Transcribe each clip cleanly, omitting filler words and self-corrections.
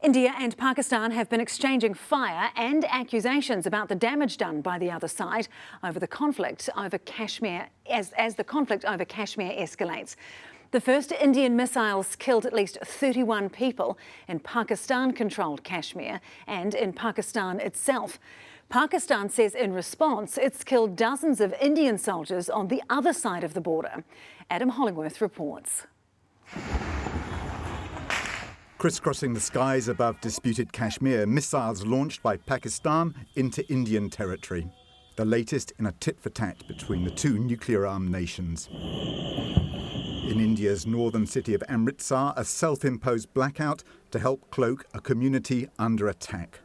India and Pakistan have been exchanging fire and accusations about the damage done by the other side over the conflict over Kashmir as the conflict over Kashmir escalates. The first Indian missiles killed at least 31 people in Pakistan-controlled Kashmir and in Pakistan itself. Pakistan says in response it's killed dozens of Indian soldiers on the other side of the border. Adam Hollingworth reports. Crisscrossing the skies above disputed Kashmir, missiles launched by Pakistan into Indian territory. The latest in a tit-for-tat between the two nuclear-armed nations. In India's northern city of Amritsar, a self-imposed blackout to help cloak a community under attack.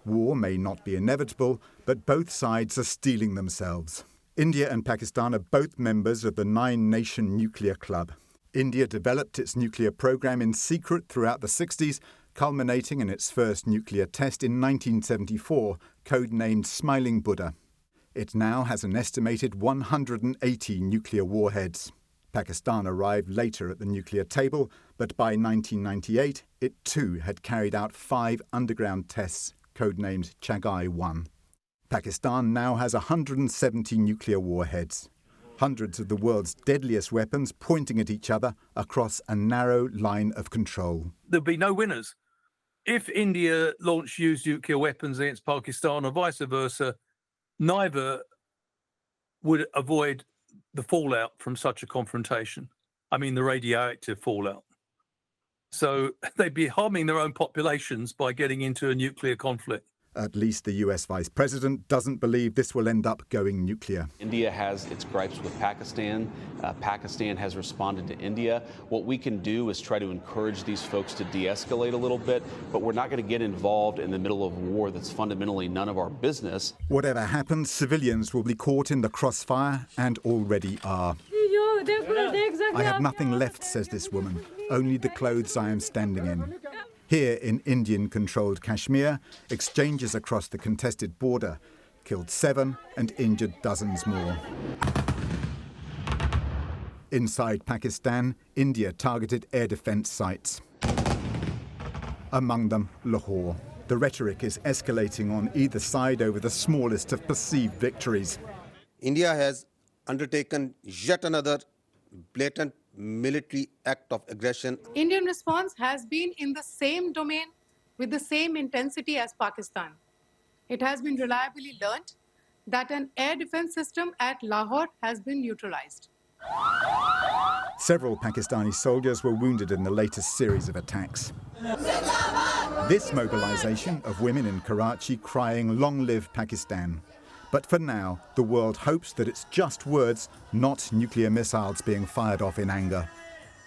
War may not be inevitable, but both sides are steeling themselves. India and Pakistan are both members of the 9-nation nuclear club. India developed its nuclear program in secret throughout the 60s, culminating in its first nuclear test in 1974, codenamed Smiling Buddha. It now has an estimated 180 nuclear warheads. Pakistan arrived later at the nuclear table, but by 1998, it too had carried out 5 underground tests, codenamed Chagai-1. Pakistan now has 170 nuclear warheads. Hundreds of the world's deadliest weapons pointing at each other across a narrow line of control. There'd be no winners. If India used nuclear weapons against Pakistan or vice versa, neither would avoid the fallout from such a confrontation. I mean, the radioactive fallout. So they'd be harming their own populations by getting into a nuclear conflict. At least the US Vice President doesn't believe this will end up going nuclear. India has its gripes with Pakistan. Pakistan has responded to India. What we can do is try to encourage these folks to de-escalate a little bit, but we're not going to get involved in the middle of war that's fundamentally none of our business. Whatever happens, civilians will be caught in the crossfire and already are. I have nothing left, says this woman, only the clothes I am standing in. Here in Indian-controlled Kashmir, exchanges across the contested border killed 7 and injured dozens more. Inside Pakistan, India targeted air defence sites. Among them, Lahore. The rhetoric is escalating on either side over the smallest of perceived victories. India has undertaken yet another blatant military act of aggression. Indian response has been in the same domain with the same intensity as Pakistan. It has been reliably learnt that an air defense system at Lahore has been neutralized. Several Pakistani soldiers were wounded in the latest series of attacks. This mobilization of women in Karachi crying, "Long live Pakistan." But for now, the world hopes that it's just words, not nuclear missiles being fired off in anger.